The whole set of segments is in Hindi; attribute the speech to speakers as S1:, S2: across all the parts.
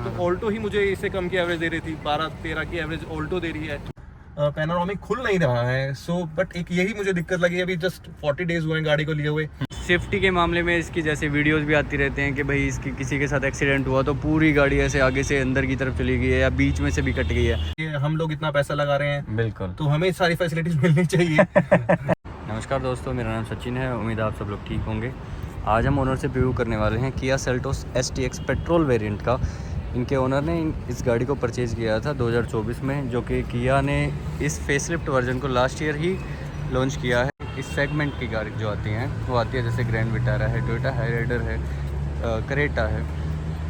S1: तो ऑल्टो ही मुझे इससे कम की एवरेज दे रही थी, 12-13 की एवरेज ऑल्टो दे रही है। पैनोरामिक खुल नहीं रहा है, सो बट एक यही मुझे दिक्कत लगी। अभी जस्ट 40 डेज हुए हैं गाड़ी को लिए हुए।
S2: सेफ्टी के मामले में इसकी जैसे वीडियोस भी आती रहते हैं कि भाई इसकी किसी के साथ एक्सीडेंट हुआ तो पूरी गाड़ी ऐसे आगे से अंदर की तरफ चली गई है या बीच में से भी कट गई है।
S1: ये हम लोग इतना पैसा लगा रहे हैं,
S2: बिल्कुल,
S1: तो हमें सारी फैसिलिटीज मिलनी चाहिए।
S2: नमस्कार दोस्तों, मेरा नाम सचिन है, उम्मीद है आप सब लोग ठीक होंगे। आज हम ओनर से रिव्यू करने वाले हैं Kia Seltos STX petrol variant का। इनके ओनर ने इस गाड़ी को परचेज़ किया था 2024 में, जो कि किया ने इस फेसलिफ्ट वर्जन को लास्ट ईयर ही लॉन्च किया है। इस सेगमेंट की गाड़ी जो आती हैं वो आती है जैसे ग्रैंड विटारा है, टोयोटा हाईराइडर है, क्रेटा है।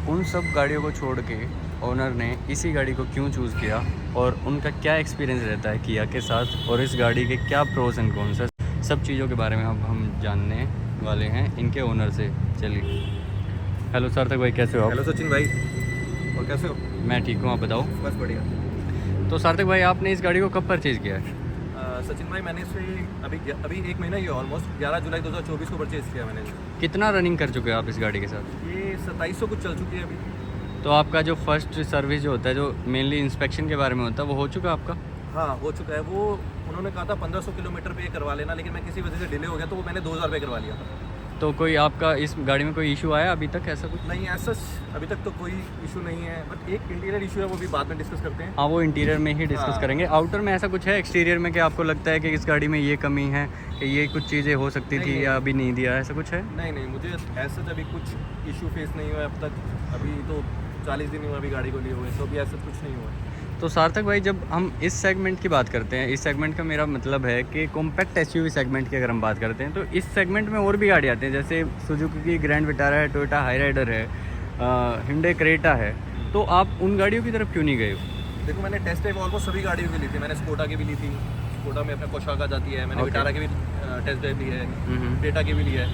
S2: उन सब गाड़ियों को छोड़ के ओनर ने इसी गाड़ी को क्यों चूज़ किया और उनका क्या एक्सपीरियंस रहता है किया के साथ और इस गाड़ी के क्या प्रोस एंड कॉन्स है, सब चीज़ों के बारे में अब हम जानने वाले हैं इनके ओनर से। चलिए, हेलो सार्थक भाई, कैसे हो आप?
S1: हेलो सचिन भाई, और कैसे हो?
S2: मैं ठीक हूँ, आप बताओ।
S1: बस बढ़िया।
S2: तो सार्थक भाई, आपने इस गाड़ी को कब परचेज़ किया है?
S1: सचिन भाई, मैंने इसे अभी एक महीना ही ऑलमोस्ट 11 जुलाई 2024 को परचेज़ किया मैंने।
S2: कितना रनिंग कर चुके हो आप इस गाड़ी के साथ?
S1: ये 2700 कुछ चल चुकी है अभी।
S2: तो आपका जो फर्स्ट सर्विस जो होता है, जो मेनली इंस्पेक्शन के बारे में होता है, वो हो चुका आपका?
S1: हाँ, हो चुका है। वो उन्होंने कहा था 1500 किलोमीटर पे करवा लेना, लेकिन मैं किसी वजह से डिले हो गया तो वो मैंने 2000 पे करवा लिया था।
S2: तो कोई आपका इस गाड़ी में कोई इशू आया अभी तक, ऐसा कुछ?
S1: नहीं, ऐसा अभी तक तो कोई इशू नहीं है, बट एक इंटीरियर इशू है, वो भी बाद में डिस्कस करते हैं।
S2: हाँ, वो इंटीरियर में ही डिस्कस
S1: हाँ।
S2: करेंगे। आउटर में ऐसा कुछ है एक्सटीरियर में कि आपको लगता है कि इस गाड़ी में ये कमी है कि ये कुछ चीज़ें हो सकती थी या अभी नहीं दिया, ऐसा कुछ है?
S1: नहीं, मुझे ऐसा अभी कुछ इशू फेस नहीं हुआ अब तक। अभी तो 40 दिन हुआ अभी गाड़ी को लिए हुए, तो अभी ऐसा कुछ नहीं हुआ।
S2: तो सार्थक भाई, जब हम इस सेगमेंट की बात करते हैं, इस सेगमेंट का मेरा मतलब है कि कॉम्पैक्ट SUV सेगमेंट की अगर हम बात करते हैं तो इस सेगमेंट में और भी गाड़ी आती हैं, जैसे सुजुकी की ग्रैंड विटारा है, टोयोटा हाईराइडर है, हिंडे क्रेटा है। तो आप उन गाड़ियों की तरफ क्यों नहीं गए?
S1: देखो, मैंने टेस्ट ड्राइव ऑलमोस्ट सभी गाड़ियों की ली थी। मैंने स्कोडा की भी ली थी, स्कोडा में अपने पोशाक आ जाती है। मैंने विटारा की भी टेस्ट ड्राइव ली है, क्रेटा की भी ली है।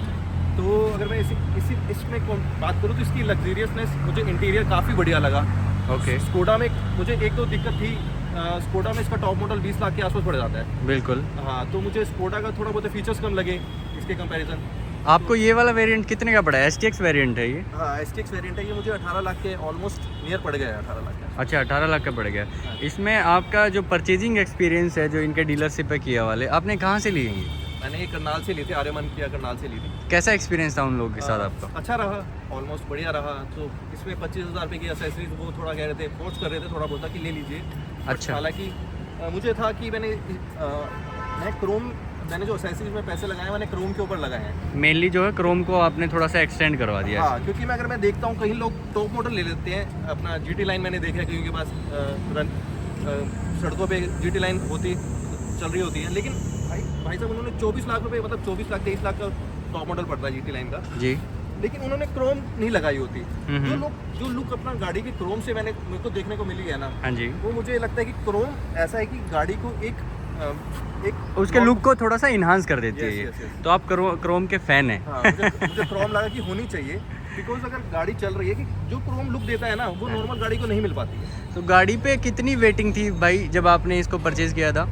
S1: तो अगर मैं इसमें बात करूँ तो इसकी लग्जरियसनेस, मुझे इंटीरियर काफ़ी बढ़िया लगा।
S2: ओके।
S1: स्कोडा में मुझे एक दो दिक्कत थी। स्कोडा में इसका टॉप मॉडल 20 लाख के आसपास पड़ जाता है।
S2: बिल्कुल।
S1: हाँ, तो मुझे स्कोडा का थोड़ा बहुत फीचर्स कम लगे इसके कंपैरिजन।
S2: आपको ये वाला वेरिएंट कितने का पड़ा है? STX वेरिएंट है ये?
S1: हाँ, STX वेरिएंट है ये। मुझे 18 लाख के ऑलमोस्ट नियर पड़ गया है, 18 लाख का।
S2: अच्छा, 18 लाख का पड़ गया। इसमें आपका जो परचेजिंग एक्सपीरियंस है, जो इनके डीलरशिप है किया वाले, आपने कहाँ से लिए हैं?
S1: मैंने ये करनाल से ली थी, आर्यमन किया करनाल से ली थी।
S2: कैसा एक्सपीरियंस था उन लोगों के साथ आपका?
S1: अच्छा रहा, ऑलमोस्ट बढ़िया रहा। तो इसमें 25,000 रुपये की एसेसरीज वो थोड़ा कह रहे थे, फोर्स कर रहे थे थोड़ा बहुत कि ले लीजिए।
S2: अच्छा।
S1: हालांकि मुझे था कि मैं क्रोम, मैंने जो एसेसरीज में पैसे लगाए मैंने क्रोम के ऊपर लगाए हैं।
S2: मेनली जो है क्रोम को आपने थोड़ा सा एक्सटेंड करवा दिया है।
S1: हाँ, क्योंकि अगर मैं देखता हूँ कहीं लोग टॉप मॉडल ले लेते हैं। अपना GT लाइन मैंने देखा है कहीं के पास सड़कों पर GT लाइन चल रही होती है, लेकिन भाई साहब उन्होंने 24 लाख रुपए, मतलब 24 लाख 23 लाख का टॉप मॉडल पड़ता है GT लाइन का
S2: जी,
S1: लेकिन उन्होंने क्रोम नहीं लगाई होती। जो लुक अपना गाड़ी के क्रोम से मेरे को देखने को मिली है ना,
S2: हाँ जी,
S1: वो मुझे लगता है कि क्रोम ऐसा है कि गाड़ी को एक
S2: उसके लुक को थोड़ा सा इन्हांस कर देती है
S1: Yes,
S2: ये।
S1: yes, yes.
S2: तो आप क्रोम के फैन हैं।
S1: हाँ, मुझे क्रोम लगा कि होनी चाहिए, बिकॉज अगर गाड़ी चल रही है कि जो क्रोम लुक देता है ना, वो नॉर्मल गाड़ी को नहीं मिल पाती है।
S2: तो गाड़ी पे कितनी वेटिंग थी भाई जब आपने इसको परचेज किया था?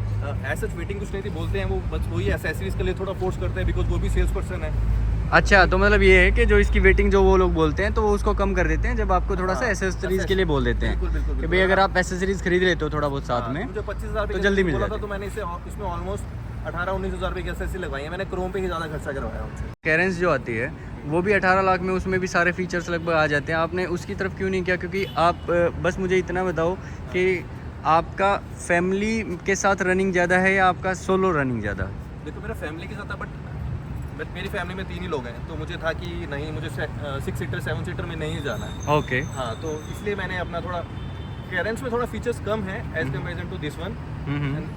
S1: ऐसा वेटिंग कुछ नहीं थी, बोलते हैं वो बस वही एसेसरीज के लिए थोड़ा फोर्स करते हैं, बिकॉज वो भी सेल्स पर्सन है।
S2: अच्छा, तो मतलब ये है कि जो इसकी वेटिंग जो वो लोग बोलते हैं तो वो उसको कम कर देते हैं जब आपको थोड़ा सा एसेसरीज के लिए बोल देते हैं।
S1: बिल्कुल,
S2: कि भाई अगर आप एसेसरीज खरीद लेते हो थोड़ा बहुत साथ में,
S1: मुझे 25,000
S2: तो जल्दी मिल जाता
S1: था, तो मैंने इसमें ऑलमोस्ट 18-19 हज़ार रुपये की एसेसरी लगवाई है। मैंने क्रोम पे ही ज़्यादा खर्चा करवाया उनसे।
S2: कैरेंस जो आती है वो भी 18 लाख में, उसमें भी सारे फीचर्स लगभग आ जाते हैं। आपने उसकी तरफ क्यों नहीं किया? क्योंकि आप बस मुझे इतना बताओ कि आपका फैमिली के साथ रनिंग ज़्यादा है या आपका सोलो रनिंग ज़्यादा?
S1: देखो, मेरा फैमिली के साथ था, बट मेरी फैमिली में 3 ही लोग हैं, तो मुझे था कि नहीं, मुझे 6 सीटर 7 सीटर में नहीं जाना है।
S2: ओके।
S1: हाँ, तो इसलिए मैंने अपना थोड़ा कैरेंस में थोड़ा फीचर्स कम है as comparison to this one.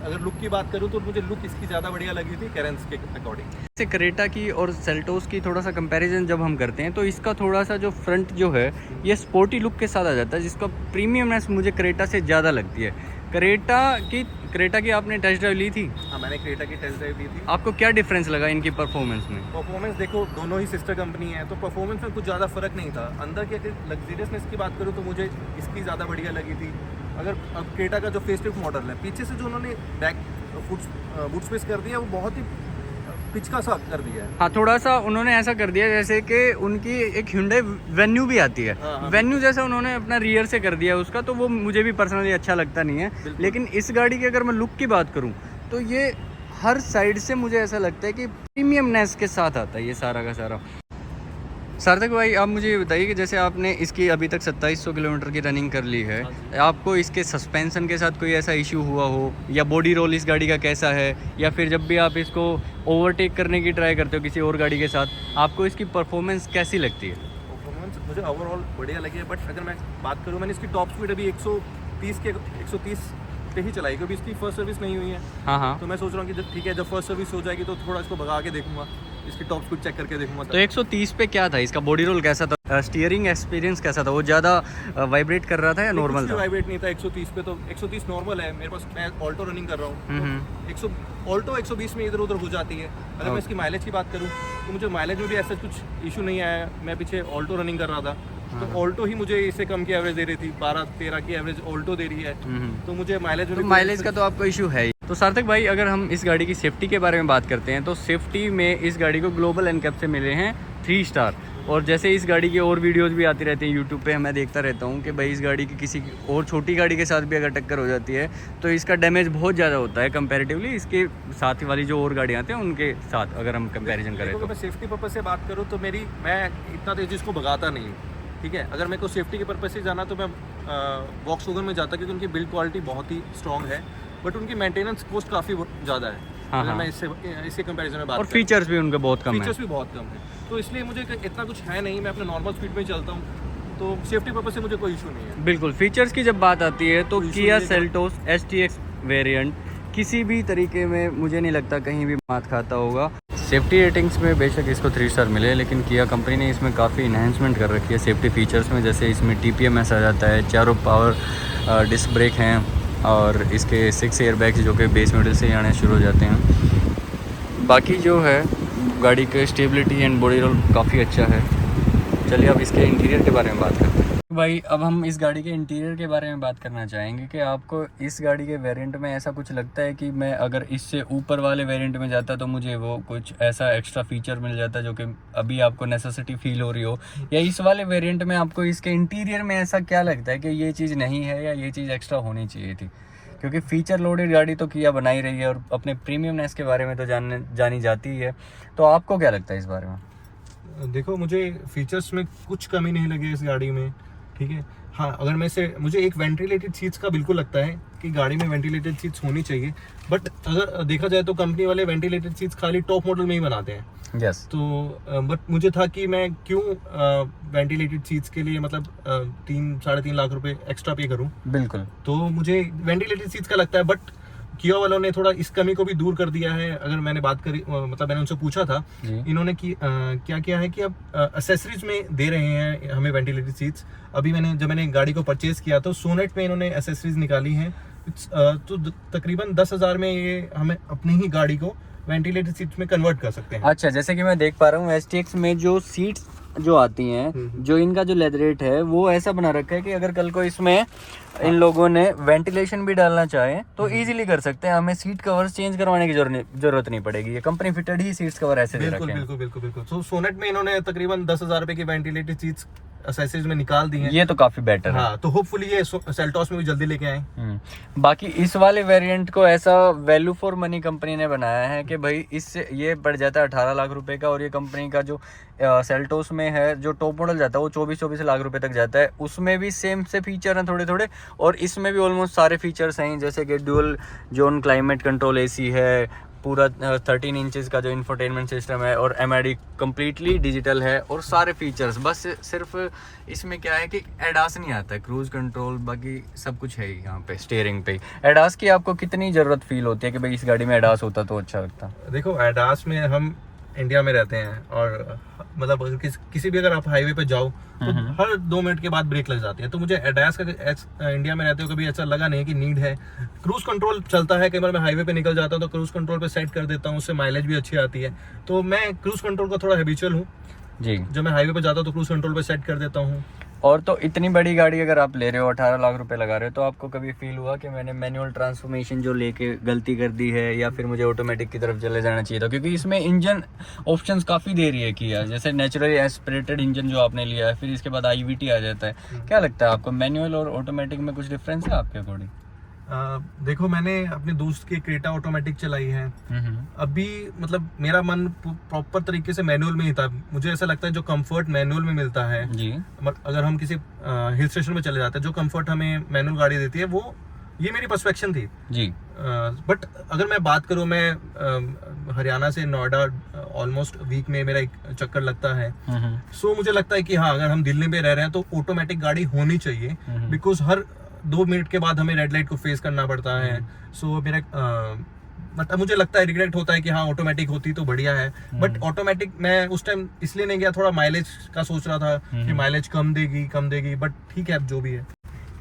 S1: अगर लुक की बात करूँ तो मुझे लुक इसकी ज़्यादा बढ़िया लगी थी कैरेंस के अकॉर्डिंग।
S2: जैसे क्रेटा की और सेल्टोस की थोड़ा सा कंपैरिजन जब हम करते हैं तो इसका थोड़ा सा जो फ्रंट जो है ये स्पोर्टी लुक के साथ आ जाता है, जिसका प्रीमियमनेस मुझे क्रेटा से ज़्यादा लगती है। क्रेटा की आपने टेस्ट ड्राइव ली थी?
S1: हाँ, मैंने क्रेटा की टेस्ट ड्राइव ली थी।
S2: आपको क्या डिफरेंस लगा इनकी परफॉर्मेंस में?
S1: परफॉर्मेंस देखो, दोनों ही सिस्टर कंपनी है, तो परफॉर्मेंस में कुछ ज़्यादा फर्क नहीं था। अंदर की अगर लग्जरियसनेस की बात करूँ तो मुझे इसकी ज़्यादा बढ़िया लगी थी। अगर अब क्रेटा का जो फेसलिफ्ट मॉडल है, पीछे से जो उन्होंने बैक बूट स्पेस कर दिया, वो बहुत ही पिचका सा कर दिया है।
S2: हाँ, थोड़ा सा उन्होंने ऐसा कर दिया जैसे कि उनकी एक Hyundai वेन्यू भी आती है,
S1: हाँ।
S2: वेन्यू जैसा उन्होंने अपना रियर से कर दिया उसका, तो वो मुझे भी पर्सनली अच्छा लगता नहीं है। लेकिन इस गाड़ी की अगर मैं लुक की बात करूँ तो ये हर साइड से मुझे ऐसा लगता है कि प्रीमियमनेस के साथ आता है ये सारा का सारा। सार्थक भाई, आप मुझे ये बताइए कि जैसे आपने इसकी अभी तक 2700 किलोमीटर की रनिंग कर ली है, आपको इसके सस्पेंशन के साथ कोई ऐसा इशू हुआ हो, या बॉडी रोल इस गाड़ी का कैसा है, या फिर जब भी आप इसको ओवरटेक करने की ट्राई करते हो किसी और गाड़ी के साथ, आपको इसकी परफॉर्मेंस कैसी लगती है?
S1: परफॉर्मेंस मुझे ओवरऑल बढ़िया लगी है, बट अगर मैं बात करूँ, मैंने इसकी टॉप स्पीड अभी 130 पे ही चलाई, क्योंकि इसकी फर्स्ट सर्विस नहीं हुई है।
S2: हाँ।
S1: तो मैं सोच रहा हूँ कि जब ठीक है, जब फर्स्ट सर्विस हो जाएगी तो थोड़ा इसको भगा के देखूंगा, इसकी टॉप स्पीड चेक करके देखूंगा।
S2: तो 130 पे क्या था इसका बॉडी रोल, कैसा था, स्टीयरिंग एक्सपीरियंस कैसा था, वो ज़्यादा वाइब्रेट कर रहा था या नॉर्मल था?
S1: वाइब्रेट नहीं था 130 पे, तो 130 नॉर्मल है मेरे पास। मैं ऑल्टो रनिंग कर रहा हूँ, ऑल्टो 120 में इधर उधर हो जाती है। अगर मैं इसकी माइलेज की बात करूँ तो मुझे माइलेज में भी ऐसा कुछ इशू नहीं आया। मैं पीछे ऑल्टो रनिंग कर रहा था, तो ऑल्टो ही मुझे इससे कम की एवरेज दे रही थी, 12-13 की एवरेज ऑल्टो दे रही है। तो मुझे माइलेज में,
S2: तो माइलेज का तो आपको इशू है ही। तो सार्थक भाई, अगर हम इस गाड़ी की सेफ्टी के बारे में बात करते हैं तो सेफ्टी में इस गाड़ी को ग्लोबल एनकैप से मिले हैं 3 स्टार। और जैसे इस गाड़ी की और वीडियोस भी आती रहती हैं यूट्यूब पे, मैं देखता रहता हूँ कि भाई इस गाड़ी की किसी और छोटी गाड़ी के साथ भी अगर टक्कर हो जाती है तो इसका डैमेज बहुत ज़्यादा होता है कंपैरेटिवली इसके साथ वाली जो और गाड़ियाँ आती हैं उनके साथ, अगर हम कंपैरिजन करें तो।
S1: मैं सेफ्टी पर्पज से बात करूँ तो मैं इतना तेज इसको भगाता नहीं हूँ, ठीक है। अगर मेरे को सेफ्टी के पर्पज से जाना तो मैं वॉक्सवैगन में जाता, क्योंकि उनकी बिल्ड क्वालिटी बहुत ही स्ट्रॉन्ग है, बट उनकी मेंटेनेंस कॉस्ट काफ़ी ज़्यादा है। अगर मैं इससे कंपैरिजन में बात
S2: और फीचर्स भी उनके बहुत कम है।
S1: फीचर्स भी बहुत कम है, तो इसलिए मुझे इतना कुछ है नहीं, मैं अपने नॉर्मल स्पीड में ही चलता हूँ, तो सेफ्टी पर्पज से मुझे कोई इशू नहीं है।
S2: बिल्कुल, फीचर्स की जब बात आती है तो किया सेल्टोस STX वेरिएंट किसी भी तरीके में मुझे नहीं लगता कहीं भी मात खाता होगा। सेफ्टी रेटिंग्स में बेशक इसको 3 स्टार मिले, लेकिन किया कंपनी ने इसमें काफ़ी इन्हेंसमेंट कर रखी है सेफ्टी फीचर्स में। जैसे इसमें TPMS आ जाता है, चारों पावर डिस्क ब्रेक हैं, और इसके 6 एयरबैग्स जो कि बेस मॉडल से ही आने शुरू हो जाते हैं। बाकी जो है गाड़ी के स्टेबिलिटी एंड बॉडी रोल काफ़ी अच्छा है। चलिए अब इसके इंटीरियर के बारे में बात करते हैं। भाई, अब हम इस गाड़ी के इंटीरियर के बारे में बात करना चाहेंगे कि आपको इस गाड़ी के वेरिएंट में ऐसा कुछ लगता है कि मैं अगर इससे ऊपर वाले वेरिएंट में जाता तो मुझे वो कुछ ऐसा एक्स्ट्रा फीचर मिल जाता जो कि अभी आपको नेसेसिटी फील हो रही हो, या इस वाले वेरिएंट में आपको इसके इंटीरियर में ऐसा क्या लगता है कि ये चीज़ नहीं है या ये चीज़ एक्स्ट्रा होनी चाहिए थी? क्योंकि फ़ीचर लोडेड गाड़ी तो किया बना ही रही है और अपने प्रीमियमनेस के बारे में तो जानी जाती ही है। तो आपको क्या लगता है इस बारे में?
S1: देखो, मुझे फीचर्स में कुछ कमी नहीं लगी इस गाड़ी में, ठीक है। हाँ, अगर मुझे एक वेंटिलेटेड सीट्स का बिल्कुल लगता है कि गाड़ी में वेंटिलेटेड सीट्स होनी चाहिए, बट अगर देखा जाए तो कंपनी वाले वेंटिलेटेड सीट्स खाली टॉप मॉडल में ही बनाते हैं।
S2: यस।
S1: तो बट मुझे था कि मैं क्यों वेंटिलेटेड सीट्स के लिए मतलब 3-3.5 लाख रुपए एक्स्ट्रा पे करूं।
S2: बिल्कुल।
S1: तो मुझे वेंटिलेटेड सीट्स का लगता है, बट किया वालों ने थोड़ा इस कमी को भी दूर कर दिया है। अगर मैंने बात करी, मतलब मैंने उनसे पूछा था, इन्होंने क्या किया है कि अब एक्सेसरीज में दे रहे हैं हमें वेंटिलेटेड सीट्स। अभी जब मैंने गाड़ी को परचेज किया तो सोनेट में इन्होंने एक्सेसरीज निकाली हैं, तो तकरीबन 10,000 में ये हमें अपनी ही गाड़ी को वेंटिलेटेड सीट्स में कन्वर्ट कर सकते हैं।
S2: अच्छा, जैसे कि मैं देख पा रहा हूँ STX में जो सीट्स जो आती हैं, जो इनका जो लेदरेट है वो ऐसा बना रखा है कि अगर कल को इसमें इन लोगों ने वेंटिलेशन भी डालना चाहे तो इजीली कर सकते हैं, हमें सीट कवर्स चेंज करवाने की जरूरत नहीं पड़ेगी। ये कंपनी फिटेड ही सीट्स कवर ऐसे दे रखे हैं।
S1: बिल्कुल। तो सोनेट में इन्होंने तकरीबन 10,000 रुपए की वेंटिलेटेड सीट्स एक्सेसरीज में निकाल दी हैं।
S2: ये तो काफी बेटर है।
S1: हाँ, तो होपफुली ये सेल्टोस में भी जल्दी लेके आए।
S2: बाकी इस वाले वेरिएंट को ऐसा वैल्यू फॉर मनी कंपनी ने बनाया है कि भाई इससे ये बढ़ जाता है 18 लाख रुपए का, और ये कंपनी का जो सेल्टोस में है जो टॉप मॉडल जाता है वो 24 लाख रुपए तक जाता है। उसमें भी सेम से फीचर हैं थोड़े थोड़े, और इसमें भी ऑलमोस्ट सारे फीचर्स हैं, जैसे कि dual zone climate control AC है, पूरा 13 इंचेस का जो इंफोटेनमेंट सिस्टम है, और MID कम्प्लीटली डिजिटल है, और सारे फीचर्स। बस सिर्फ इसमें क्या है कि एडास नहीं आता है, क्रूज कंट्रोल बाकी सब कुछ है यहाँ पे स्टीयरिंग पे। एडास की आपको कितनी ज़रूरत फील होती है कि भाई इस गाड़ी में एडास होता तो अच्छा लगता?
S1: देखो, एडास में हम इंडिया में रहते हैं, और मतलब किसी भी अगर आप हाईवे पे जाओ तो हर 2 मिनट के बाद ब्रेक लग जाती है। तो मुझे एडास का इंडिया में रहते हो कभी ऐसा लगा नहीं कि नीड है। क्रूज कंट्रोल चलता है, कई बार मैं हाईवे पे निकल जाता हूँ तो क्रूज कंट्रोल पे सेट कर देता हूँ, उससे माइलेज भी अच्छी आती है। तो मैं क्रूज कंट्रोल का थोड़ा हैबिचुअल हूँ जी। जब मैं हाईवे पे जाता हूँ तो क्रूज कंट्रोल पे सेट कर देता हूँ।
S2: और तो इतनी बड़ी गाड़ी अगर आप ले रहे हो 18 लाख रुपए लगा रहे हो, तो आपको कभी फील हुआ कि मैंने मैनुअल ट्रांसफॉर्मेशन जो लेके गलती कर दी है, या फिर मुझे ऑटोमेटिक की तरफ चले जाना चाहिए था? क्योंकि इसमें इंजन ऑप्शंस काफ़ी दे रही है किया, जैसे नेचुरली एस्पिरेटेड इंजन जो आपने लिया है, फिर इसके बाद IVT आ जाता है। क्या लगता है आपको, मैनुअल और ऑटोमेटिक में कुछ डिफरेंस है आपके अकॉर्डिंग?
S1: देखो, मैंने अपने दोस्त की क्रेटा ऑटोमेटिक चलाई है। अभी मतलब मेरा मन प्रॉपर तरीके से मैनुअल में ही था। मुझे ऐसा लगता है जो कंफर्ट मैनुअल में मिलता है
S2: जी,
S1: अगर हम किसी हिल स्टेशन में चले जाते हैं, जो कंफर्ट हमें मैनुअल गाड़ी देती है, वो ये मेरी पर्सपेक्शन थी
S2: जी।
S1: बट अगर मैं बात करूँ, मैं हरियाणा से नोएडा ऑलमोस्ट वीक में मेरा एक चक्कर लगता है। सो मुझे लगता है कि हाँ, अगर हम दिल्ली में रह रहे हैं तो ऑटोमेटिक गाड़ी होनी चाहिए, बिकॉज हर 2 मिनट के बाद हमें रेड लाइट को फेस करना पड़ता है। सो मेरा मतलब मुझे लगता है, रिग्रेट होता है कि हाँ ऑटोमेटिक होती तो बढ़िया है। बट ऑटोमेटिक मैं उस टाइम इसलिए नहीं गया, थोड़ा माइलेज का सोच रहा था कि माइलेज कम देगी। बट ठीक है, अब जो भी है।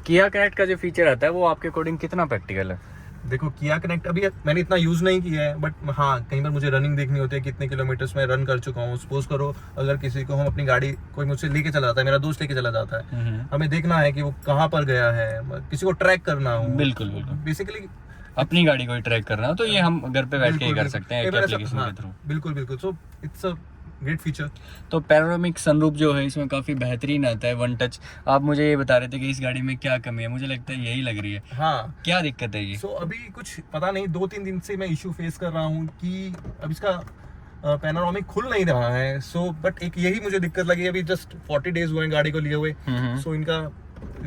S2: किया कनेक्ट का जो फीचर आता है वो आपके अकॉर्डिंग कितना प्रैक्टिकल है?
S1: देखो, किया कनेक्ट अभी मैंने इतना यूज नहीं किया है, बट हाँ कहीं बार मुझे रनिंग देखनी होती है, कितने किलोमीटर्स में रन कर चुका हूँ। सपोज करो, अगर किसी को हम अपनी गाड़ी, कोई मुझसे लेके चला जाता है, मेरा दोस्त लेके चला जाता है, हमें देखना है कि वो कहाँ पर गया है, किसी को ट्रैक करना हो।
S2: बिल्कुल बिल्कुल।
S1: बेसिकली
S2: अपनी गाड़ी को ट्रैक करना हो तो ये हम घर पे बैठ के ही कर सकते हैं एक एप्लीकेशन के थ्रू।
S1: बिल्कुल। So it's a great feature.
S2: तो पैनोरामिक सनरूफ जो है इसमें काफ़ी बेहतरीन आता है, वन टच। आप मुझे ये बता रहे थे कि इस गाड़ी में क्या कमी है, मुझे लगता है यही लग रही है।
S1: हाँ,
S2: क्या दिक्कत है ये?
S1: सो अभी कुछ पता नहीं, 2-3 दिन से मैं इशू फेस कर रहा हूँ कि अब इसका पैनोरामिक खुल नहीं रहा है। सो बट एक यही मुझे दिक्कत लगी, अभी जस्ट 40 डेज हुए हैं गाड़ी को लिए हुए। सो इनका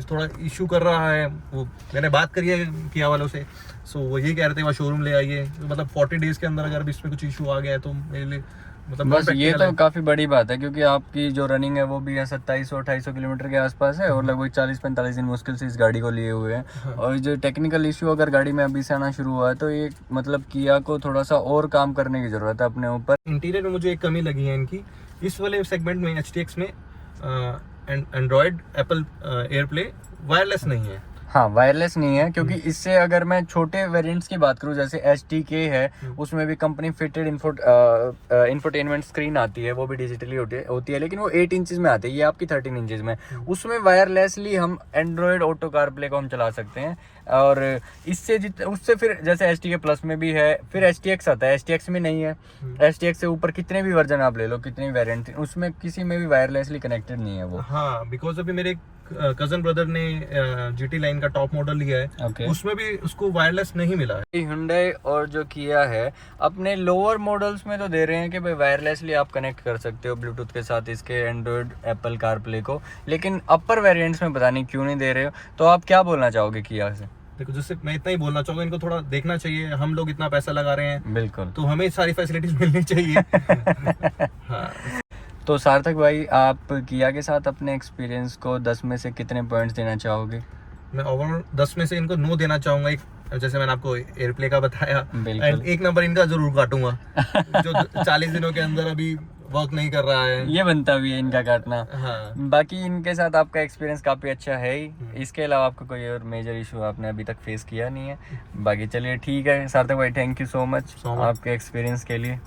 S1: थोड़ा इशू कर रहा है। वो मैंने बात करी है किया वालों से, सो वो ये कह रहे थे वहाँ शोरूम ले आइए। मतलब 40 डेज के अंदर अगर इसमें कुछ इशू आ गया है तो मेरे लिए मतलब
S2: बस ये तो काफ़ी बड़ी बात है, क्योंकि आपकी जो रनिंग है वो भी 2700-2800 किलोमीटर के आसपास है, और लगभग 40-45 दिन मुश्किल से इस गाड़ी को लिए हुए हैं। और जो टेक्निकल इशू अगर गाड़ी में अभी से आना शुरू हुआ है, तो ये मतलब किया को थोड़ा सा और काम करने की ज़रूरत है अपने ऊपर।
S1: इंटीरियर में मुझे एक कमी लगी है इनकी, इस वाले सेगमेंट में HTX में एंड्रॉयड एप्पल एयरप्ले वायरलेस नहीं है।
S2: हाँ, वायरलेस नहीं है, क्योंकि इससे अगर मैं छोटे वेरिएंट्स की बात करूँ, जैसे STK है, उसमें भी कंपनी फिटेड इंफोटेनमेंट स्क्रीन आती है, वो भी डिजिटली होती है, लेकिन वो 8 इंचेस में आती है, ये आपकी 13 इंचेस में। उसमें वायरलेसली हम एंड्रॉयड ऑटो कारप्ले को हम चला सकते हैं। और इससे उससे फिर जैसे STK प्लस में भी है, फिर STX आता है, STX में नहीं है। STX से ऊपर कितने भी वर्जन आप ले लो, कितने भी वेरिएंट, उसमें किसी में भी वायरलेसली कनेक्टेड नहीं है वो।
S1: हाँ, बिकॉज अभी मेरे कजन ब्रदर ने GT लाइन का टॉप मॉडल लिया है, उसमें भी उसको वायरलेस नहीं मिला है।
S2: Hyundai और जो किया है अपने लोअर मॉडल्स में तो दे रहे हैं कि भाई वायरलेसली आप कनेक्ट कर सकते हो ब्लूटूथ के साथ इसके एंड्रॉयड एप्पल कारप्ले को, लेकिन अपर वेरिएंट्स में पता नहीं क्यों नहीं दे रहे हो। तो आप क्या बोलना चाहोगे किया से?
S1: देखो, जैसे मैं इतना ही बोलना चाहूँगा, इनको थोड़ा देखना चाहिए। हम लोग इतना पैसा लगा रहे हैं,
S2: बिल्कुल,
S1: तो हमें सारी फैसिलिटीज मिलनी चाहिए। हाँ।
S2: तो सार्थक भाई, आप किया के साथ अपने एक्सपीरियंस को 10 में से कितने पॉइंट्स देना चाहोगे?
S1: मैं ओवरऑल 10 में से इनको 9 देना चाहूँगा। एक जैसे मैंने आपको एयरप्ले का बताया, एंड 1 नंबर इनका जरूर काटूंगा, जो 40 दिनों के अंदर अभी वर्क नहीं कर रहा है।
S2: ये बनता भी है इनका काटना।
S1: हाँ।
S2: बाकी इनके साथ आपका एक्सपीरियंस काफ़ी अच्छा है ही, इसके अलावा आपको कोई और मेजर इशू आपने अभी तक फेस किया नहीं है। बाकी चलिए ठीक है सार्थक भाई, थैंक यू सो मच आपके एक्सपीरियंस के लिए।